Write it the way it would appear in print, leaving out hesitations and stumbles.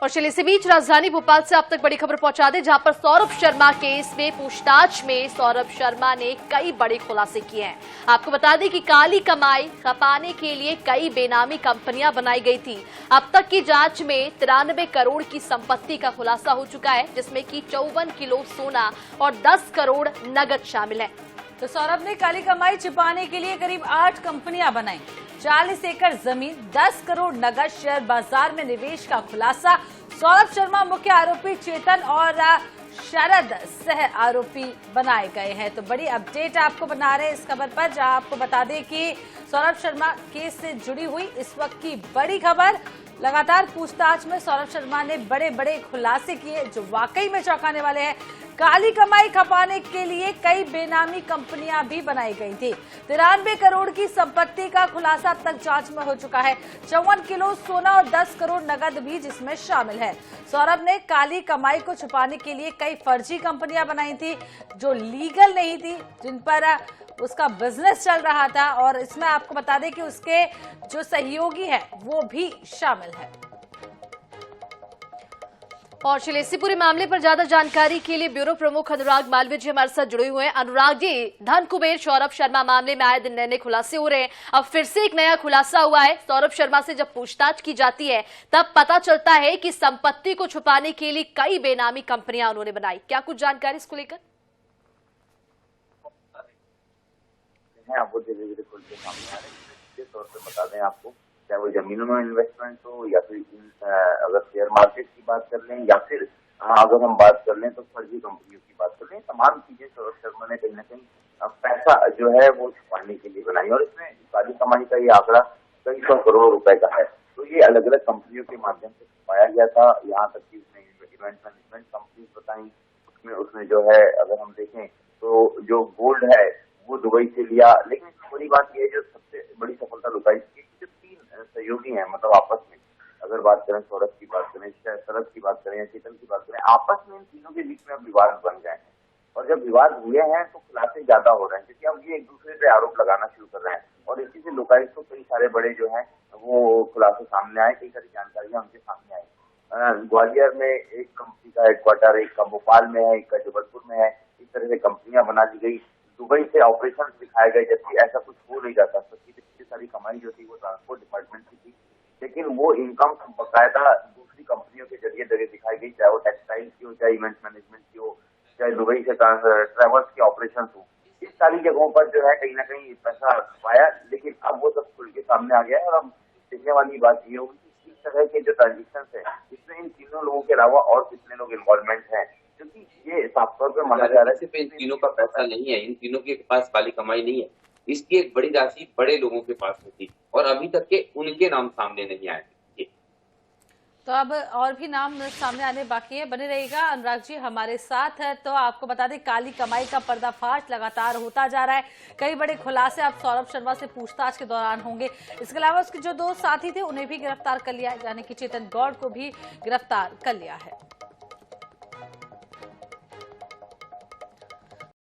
और चलिए इसी बीच राजधानी भोपाल से अब तक बड़ी खबर पहुंचा दें, जहां पर सौरभ शर्मा केस में पूछताछ में सौरभ शर्मा ने कई बड़े खुलासे किए हैं। आपको बता दें कि काली कमाई खपाने के लिए कई बेनामी कंपनियां बनाई गई थी। अब तक की जांच में 93 करोड़ की संपत्ति का खुलासा हो चुका है, जिसमें कि 54 किलो सोना और 10 करोड़ नगद शामिल है। तो सौरभ ने काली कमाई छिपाने के लिए करीब 8 कंपनियां बनाई, 40 एकड़ जमीन, 10 करोड़ नगद, शेयर बाजार में निवेश का खुलासा। सौरभ शर्मा मुख्य आरोपी, चेतन और शरद सह आरोपी बनाए गए हैं। तो बड़ी अपडेट आपको बना रहे हैं इस खबर पर, जहां आपको बता दें कि सौरभ शर्मा केस से जुड़ी हुई इस वक्त की बड़ी खबर। लगातार पूछताछ में सौरभ शर्मा ने बड़े बड़े खुलासे किए जो वाकई में चौंकाने वाले हैं। काली कमाई खपाने के लिए कई बेनामी कंपनियां भी बनाई गई थी। 93 करोड़ की संपत्ति का खुलासा अब तक जांच में हो चुका है। 54 किलो सोना और 10 करोड़ नगद भी जिसमें शामिल है। सौरभ ने काली कमाई को छुपाने के लिए कई फर्जी कंपनियां बनाई थी जो लीगल नहीं थी, जिन पर उसका बिजनेस चल रहा था। और इसमें आपको बता दें कि उसके जो सहयोगी है वो भी शामिल है। और चलिए इसी पूरे मामले पर ज्यादा जानकारी के लिए ब्यूरो प्रमुख अनुराग मालवीय जी हमारे साथ जुड़े हुए हैं। अनुराग जी, धन कुबेर सौरभ शर्मा मामले में आए दिन नए नए खुलासे हो रहे हैं। अब फिर से एक नया खुलासा हुआ है। सौरभ शर्मा से जब पूछताछ की जाती है तब पता चलता है कि संपत्ति को छुपाने के लिए कई बेनामी कंपनियां उन्होंने बनाई। क्या कुछ जानकारी इसको लेकर? आपको धीरे धीरे खुल के सामने आ रहे हैं। तौर पर बता दें आपको, चाहे वो जमीनों में इन्वेस्टमेंट हो या फिर अगर शेयर मार्केट की बात कर लें या फिर अगर हम बात कर लें तो फर्जी कंपनियों की बात कर लें, तमाम चीजें सौरभ शर्मा ने कहीं ना कहीं पैसा जो है वो छुपाने के लिए बनाई। और इसमें काली कमाई का ये आंकड़ा कई 100 करोड़ रुपए का है। तो ये अलग अलग कंपनियों के माध्यम से छुपाया गया था। यहाँ तक कि उसने इवेंट मैनेजमेंट कंपनी बताई, उसमें जो है अगर हम देखें तो जो गोल्ड है वो दुबई से लिया। लेकिन बड़ी बात यह है, जो सबसे बड़ी सफलता लुकाई थी, जो 3 सहयोगी हैं, मतलब आपस में अगर बात करें, सौरभ की बात करें, शरद की बात करें या चेतन की बात करें, आपस में इन तीनों के बीच में अब विवाद बन गए हैं। और जब विवाद हुए हैं तो खुलासे ज्यादा हो रहे हैं, क्योंकि अब ये एक दूसरे पे आरोप लगाना शुरू कर रहे हैं। और इसी से लुकाई तो कई सारे बड़े जो है वो खुलासे सामने आए, कई सारी जानकारियां उनके सामने आई। ग्वालियर में एक कंपनी का हेडक्वार्टर, एक का भोपाल में है, एक का जबलपुर में है। इस तरह से कंपनियां बना दी गई, दुबई से ऑपरेशन दिखाए गए, जबकि ऐसा कुछ हो नहीं जाता। सबकी सारी कमाई जो थी वो ट्रांसपोर्ट डिपार्टमेंट की थी, लेकिन वो इनकम बकायदा दूसरी कंपनियों के जरिए दिखाई गई, चाहे वो टेक्सटाइल की हो, चाहे इवेंट मैनेजमेंट की हो, चाहे दुबई से ट्रेवल्स के ऑपरेशन हो। इस सारी जगहों पर जो है कहीं ना कहीं पैसा पाया, लेकिन अब वो सब खुल के सामने आ गया है। और अब देखने वाली बात ये होगी कि इस तरह के जो ट्रांजेक्शन है इसमें इन तीनों लोगों के अलावा और कितने लोग इन्वॉल्वमेंट है, क्योंकि ये साफ तौर पर माना जा रहा है सिर्फ इन तीनों का पैसा नहीं है, इन तीनों के पास काली कमाई नहीं है। इसकी एक बड़ी राशि बड़े लोगों के पास होती और अभी तक के उनके नाम सामने नहीं आए। तो अब और भी नाम सामने आने बाकी है। बने रहिएगा अनुराग जी हमारे साथ है। तो आपको बता दें, काली कमाई का पर्दाफाश लगातार होता जा रहा है। कई बड़े खुलासे अब सौरभ शर्मा से पूछताछ के दौरान होंगे। इसके अलावा उसके जो 2 साथी थे उन्हें भी गिरफ्तार कर लिया है, यानी कि चेतन गौड़ को भी गिरफ्तार कर लिया है।